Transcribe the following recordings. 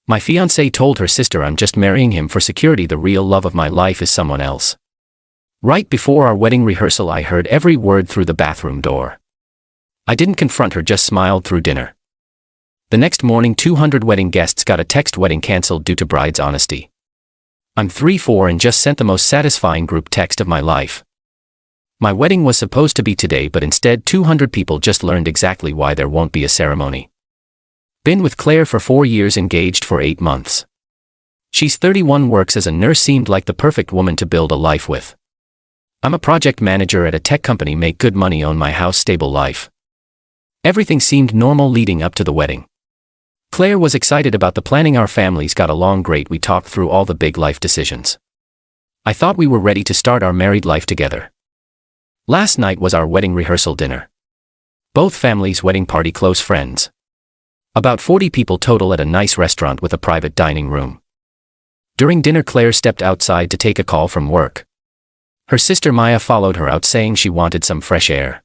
My fiancée told her sister I'm just marrying him for security. The real love of my life is someone else. Right before our wedding rehearsal, I heard every word through the bathroom door. I didn't confront her, just smiled through dinner. The next morning, 200 wedding guests got a text: wedding cancelled due to bride's honesty. I'm 3-4 and just sent the most satisfying group text of my life. My wedding was supposed to be today, but instead 200 people just learned exactly why there won't be a ceremony. Been with Claire for 4 years, engaged for 8 months. She's 31, works as a nurse, seemed like the perfect woman to build a life with. I'm a project manager at a tech company, make good money, own my house, stable life. Everything seemed normal leading up to the wedding. Claire was excited about the planning. Our families got along great. We talked through all the big life decisions. I thought we were ready to start our married life together. Last night was our wedding rehearsal dinner. Both families' wedding party, close friends. About 40 people total at a nice restaurant with a private dining room. During dinner, Claire stepped outside to take a call from work. Her sister Maya followed her out, saying she wanted some fresh air.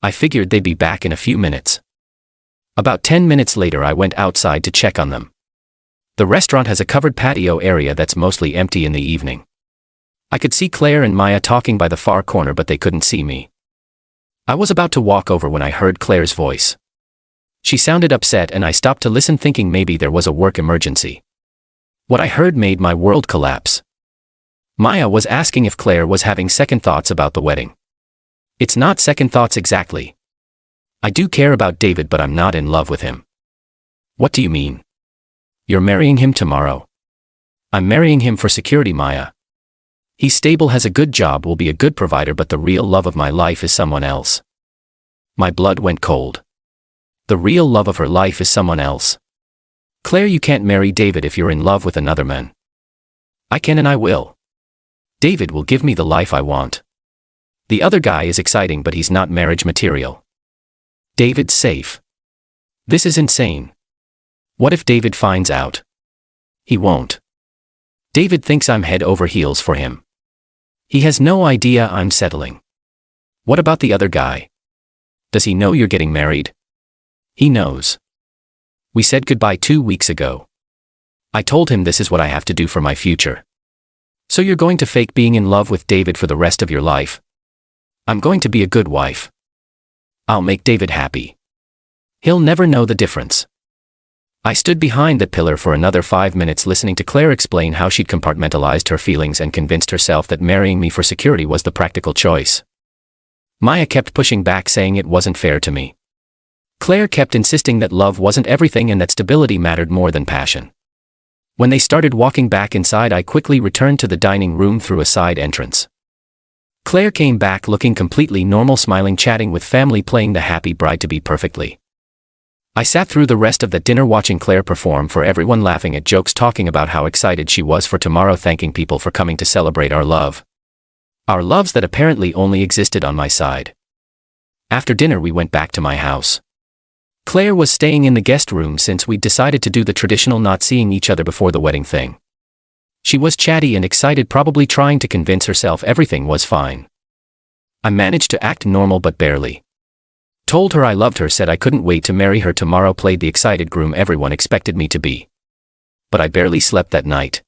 I figured they'd be back in a few minutes. About 10 minutes later, I went outside to check on them. The restaurant has a covered patio area that's mostly empty in the evening. I could see Claire and Maya talking by the far corner, but they couldn't see me. I was about to walk over when I heard Claire's voice. She sounded upset, and I stopped to listen, thinking maybe there was a work emergency. What I heard made my world collapse. Maya was asking if Claire was having second thoughts about the wedding. It's not second thoughts exactly. I do care about David, but I'm not in love with him. What do you mean? You're marrying him tomorrow? I'm marrying him for security, Maya. He's stable, has a good job, will be a good provider, but the real love of my life is someone else. My blood went cold. The real love of her life is someone else. Claire, you can't marry David if you're in love with another man. I can and I will. David will give me the life I want. The other guy is exciting, but he's not marriage material. David's safe. This is insane. What if David finds out? He won't. David thinks I'm head over heels for him. He has no idea I'm settling. What about the other guy? Does he know you're getting married? He knows. We said goodbye 2 weeks ago. I told him this is what I have to do for my future. So you're going to fake being in love with David for the rest of your life? I'm going to be a good wife. I'll make David happy. He'll never know the difference. I stood behind that pillar for another 5 minutes, listening to Claire explain how she'd compartmentalized her feelings and convinced herself that marrying me for security was the practical choice. Maya kept pushing back, saying it wasn't fair to me. Claire kept insisting that love wasn't everything and that stability mattered more than passion. When they started walking back inside, I quickly returned to the dining room through a side entrance. Claire came back looking completely normal, smiling, chatting with family, playing the happy bride-to-be perfectly. I sat through the rest of the dinner watching Claire perform for everyone, laughing at jokes, talking about how excited she was for tomorrow, thanking people for coming to celebrate our love. Our loves that apparently only existed on my side. After dinner, we went back to my house. Claire was staying in the guest room since we'd decided to do the traditional not seeing each other before the wedding thing. She was chatty and excited, probably trying to convince herself everything was fine. I managed to act normal but barely. Told her I loved her, said I couldn't wait to marry her tomorrow, played the excited groom everyone expected me to be. But I barely slept that night.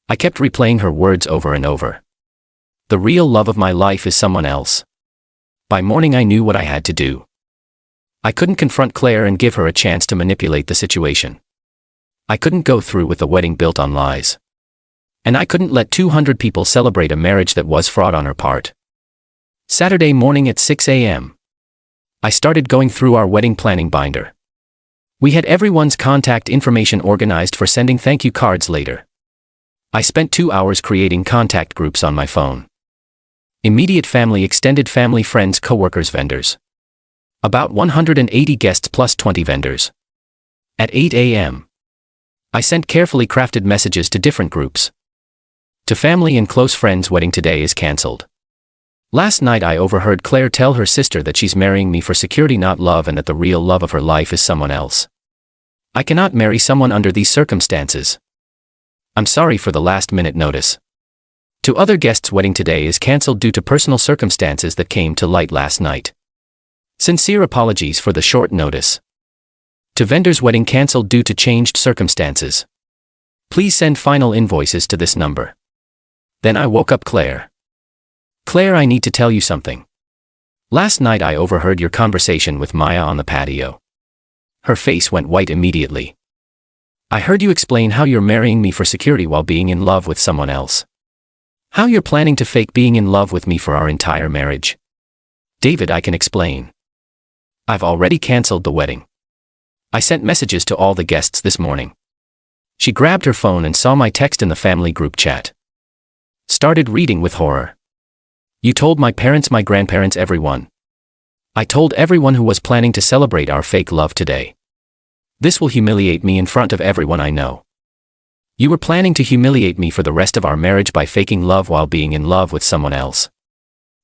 I kept replaying her words over and over. The real love of my life is someone else. By morning, I knew what I had to do. I couldn't confront Claire and give her a chance to manipulate the situation. I couldn't go through with a wedding built on lies. And I couldn't let 200 people celebrate a marriage that was fraud on her part. Saturday morning at 6 a.m. I started going through our wedding planning binder. We had everyone's contact information organized for sending thank you cards later. I spent 2 hours creating contact groups on my phone. Immediate family, extended family, friends, coworkers, vendors. About 180 guests plus 20 vendors. At 8 a.m. I sent carefully crafted messages to different groups. To family and close friends, wedding today is cancelled. Last night I overheard Claire tell her sister that she's marrying me for security, not love, and that the real love of her life is someone else. I cannot marry someone under these circumstances. I'm sorry for the last-minute notice. To other guests, wedding today is cancelled due to personal circumstances that came to light last night. Sincere apologies for the short notice. To vendor's wedding cancelled due to changed circumstances. Please send final invoices to this number. Then I woke up Claire. Claire, I need to tell you something. Last night I overheard your conversation with Maya on the patio. Her face went white immediately. I heard you explain how you're marrying me for security while being in love with someone else. How you're planning to fake being in love with me for our entire marriage. David, I can explain. I've already cancelled the wedding. I sent messages to all the guests this morning. She grabbed her phone and saw my text in the family group chat. Started reading with horror. You told my parents, my grandparents, everyone. I told everyone who was planning to celebrate our fake love today. This will humiliate me in front of everyone I know. You were planning to humiliate me for the rest of our marriage by faking love while being in love with someone else.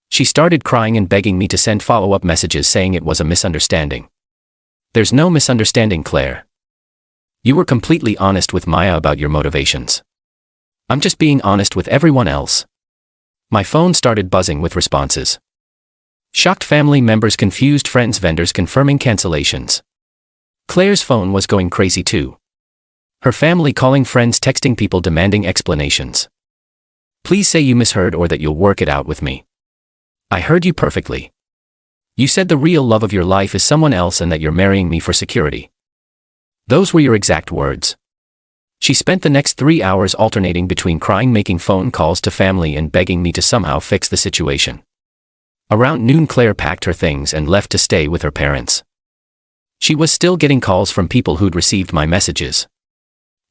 She started crying and begging me to send follow-up messages saying it was a misunderstanding. There's no misunderstanding, Claire. You were completely honest with Maya about your motivations. I'm just being honest with everyone else. My phone started buzzing with responses. Shocked family members, confused friends, vendors confirming cancellations. Claire's phone was going crazy too. Her family calling friends, texting people demanding explanations. Please say you misheard or that you'll work it out with me. I heard you perfectly. You said the real love of your life is someone else and that you're marrying me for security. Those were your exact words. She spent the next 3 hours alternating between crying, making phone calls to family and begging me to somehow fix the situation. Around noon, Claire packed her things and left to stay with her parents. She was still getting calls from people who'd received my messages.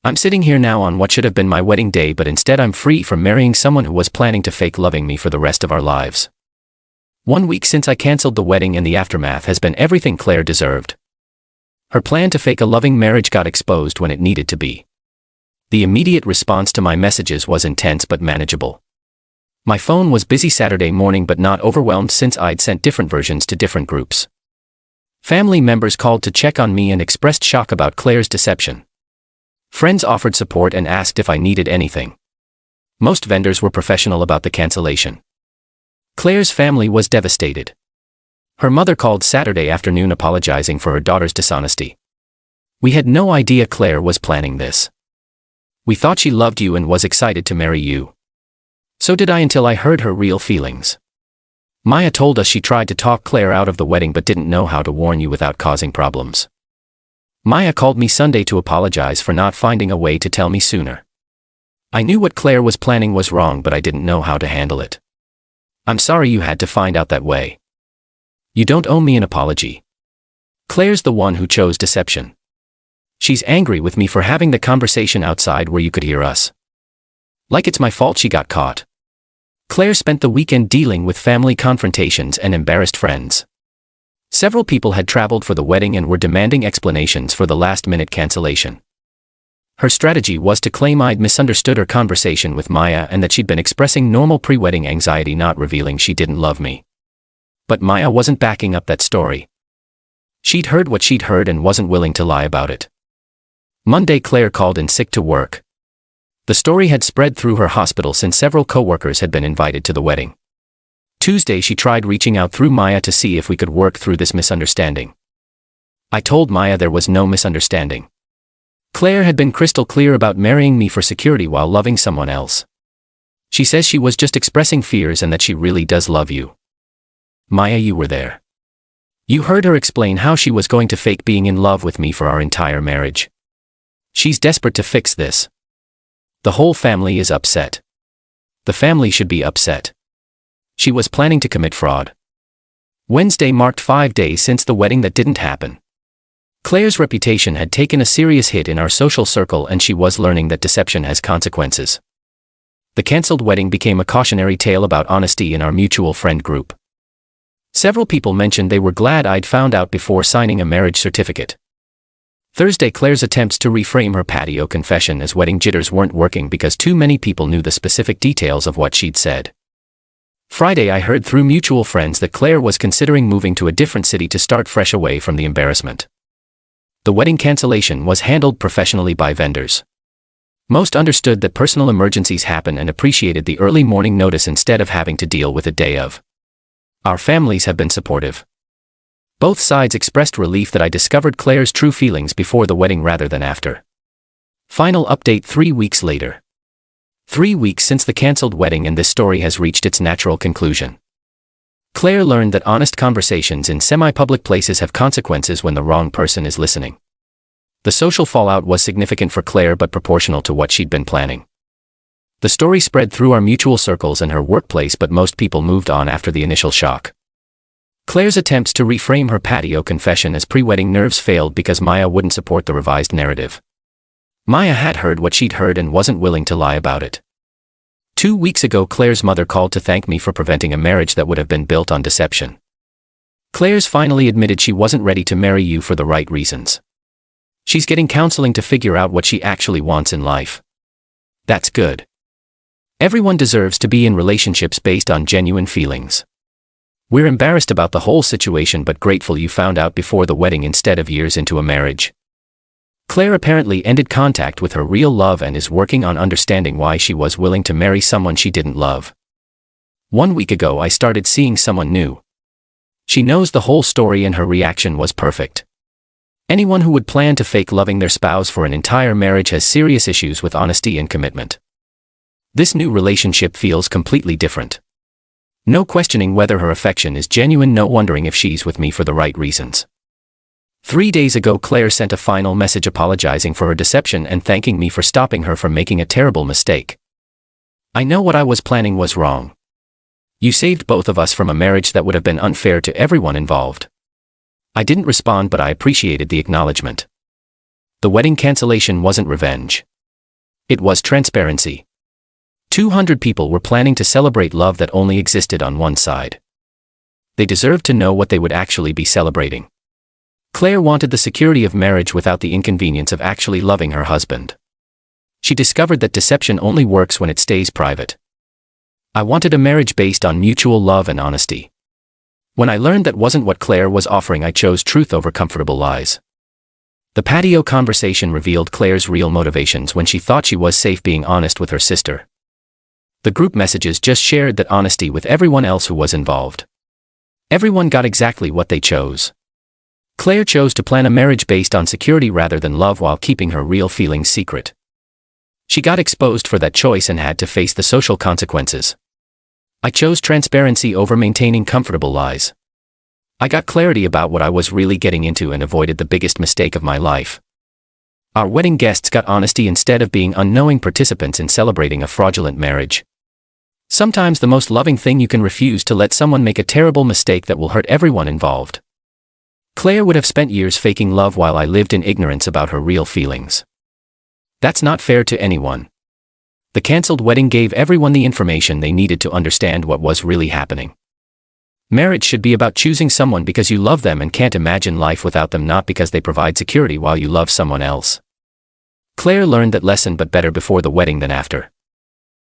I'm sitting here now on what should have been my wedding day, but instead I'm free from marrying someone who was planning to fake loving me for the rest of our lives. 1 week since I cancelled the wedding and the aftermath has been everything Claire deserved. Her plan to fake a loving marriage got exposed when it needed to be. The immediate response to my messages was intense but manageable. My phone was busy Saturday morning but not overwhelmed since I'd sent different versions to different groups. Family members called to check on me and expressed shock about Claire's deception. Friends offered support and asked if I needed anything. Most vendors were professional about the cancellation. Claire's family was devastated. Her mother called Saturday afternoon apologizing for her daughter's dishonesty. We had no idea Claire was planning this. We thought she loved you and was excited to marry you. So did I until I heard her real feelings. Maya told us she tried to talk Claire out of the wedding but didn't know how to warn you without causing problems. Maya called me Sunday to apologize for not finding a way to tell me sooner. I knew what Claire was planning was wrong, but I didn't know how to handle it. I'm sorry you had to find out that way. You don't owe me an apology. Claire's the one who chose deception. She's angry with me for having the conversation outside where you could hear us. Like it's my fault she got caught. Claire spent the weekend dealing with family confrontations and embarrassed friends. Several people had traveled for the wedding and were demanding explanations for the last-minute cancellation. Her strategy was to claim I'd misunderstood her conversation with Maya and that she'd been expressing normal pre-wedding anxiety, not revealing she didn't love me. But Maya wasn't backing up that story. She'd heard what she'd heard and wasn't willing to lie about it. Monday, Claire called in sick to work. The story had spread through her hospital since several co-workers had been invited to the wedding. Tuesday, she tried reaching out through Maya to see if we could work through this misunderstanding. I told Maya there was no misunderstanding. Claire had been crystal clear about marrying me for security while loving someone else. She says she was just expressing fears and that she really does love you. Maya, you were there. You heard her explain how she was going to fake being in love with me for our entire marriage. She's desperate to fix this. The whole family is upset. The family should be upset. She was planning to commit fraud. Wednesday marked 5 days since the wedding that didn't happen. Claire's reputation had taken a serious hit in our social circle and she was learning that deception has consequences. The cancelled wedding became a cautionary tale about honesty in our mutual friend group. Several people mentioned they were glad I'd found out before signing a marriage certificate. Thursday, Claire's attempts to reframe her patio confession as wedding jitters weren't working because too many people knew the specific details of what she'd said. Friday, I heard through mutual friends that Claire was considering moving to a different city to start fresh away from the embarrassment. The wedding cancellation was handled professionally by vendors. Most understood that personal emergencies happen and appreciated the early morning notice instead of having to deal with a day of. Our families have been supportive. Both sides expressed relief that I discovered Claire's true feelings before the wedding rather than after. Final update 3 weeks later. 3 weeks since the cancelled wedding, and this story has reached its natural conclusion. Claire learned that honest conversations in semi-public places have consequences when the wrong person is listening. The social fallout was significant for Claire but proportional to what she'd been planning. The story spread through our mutual circles and her workplace, but most people moved on after the initial shock. Claire's attempts to reframe her patio confession as pre-wedding nerves failed because Maya wouldn't support the revised narrative. Maya had heard what she'd heard and wasn't willing to lie about it. 2 weeks ago, Claire's mother called to thank me for preventing a marriage that would have been built on deception. Claire's finally admitted she wasn't ready to marry you for the right reasons. She's getting counseling to figure out what she actually wants in life. That's good. Everyone deserves to be in relationships based on genuine feelings. We're embarrassed about the whole situation but grateful you found out before the wedding instead of years into a marriage. Claire apparently ended contact with her real love and is working on understanding why she was willing to marry someone she didn't love. 1 week ago, I started seeing someone new. She knows the whole story and her reaction was perfect. Anyone who would plan to fake loving their spouse for an entire marriage has serious issues with honesty and commitment. This new relationship feels completely different. No questioning whether her affection is genuine, no wondering if she's with me for the right reasons. 3 days ago, Claire sent a final message apologizing for her deception and thanking me for stopping her from making a terrible mistake. I know what I was planning was wrong. You saved both of us from a marriage that would have been unfair to everyone involved. I didn't respond, but I appreciated the acknowledgement. The wedding cancellation wasn't revenge. It was transparency. 200 people were planning to celebrate love that only existed on one side. They deserved to know what they would actually be celebrating. Claire wanted the security of marriage without the inconvenience of actually loving her husband. She discovered that deception only works when it stays private. I wanted a marriage based on mutual love and honesty. When I learned that wasn't what Claire was offering, I chose truth over comfortable lies. The patio conversation revealed Claire's real motivations when she thought she was safe being honest with her sister. The group messages just shared that honesty with everyone else who was involved. Everyone got exactly what they chose. Claire chose to plan a marriage based on security rather than love while keeping her real feelings secret. She got exposed for that choice and had to face the social consequences. I chose transparency over maintaining comfortable lies. I got clarity about what I was really getting into and avoided the biggest mistake of my life. Our wedding guests got honesty instead of being unknowing participants in celebrating a fraudulent marriage. Sometimes the most loving thing you can refuse to let someone make a terrible mistake that will hurt everyone involved. Claire would have spent years faking love while I lived in ignorance about her real feelings. That's not fair to anyone. The cancelled wedding gave everyone the information they needed to understand what was really happening. Marriage should be about choosing someone because you love them and can't imagine life without them, not because they provide security while you love someone else. Claire learned that lesson, but better before the wedding than after.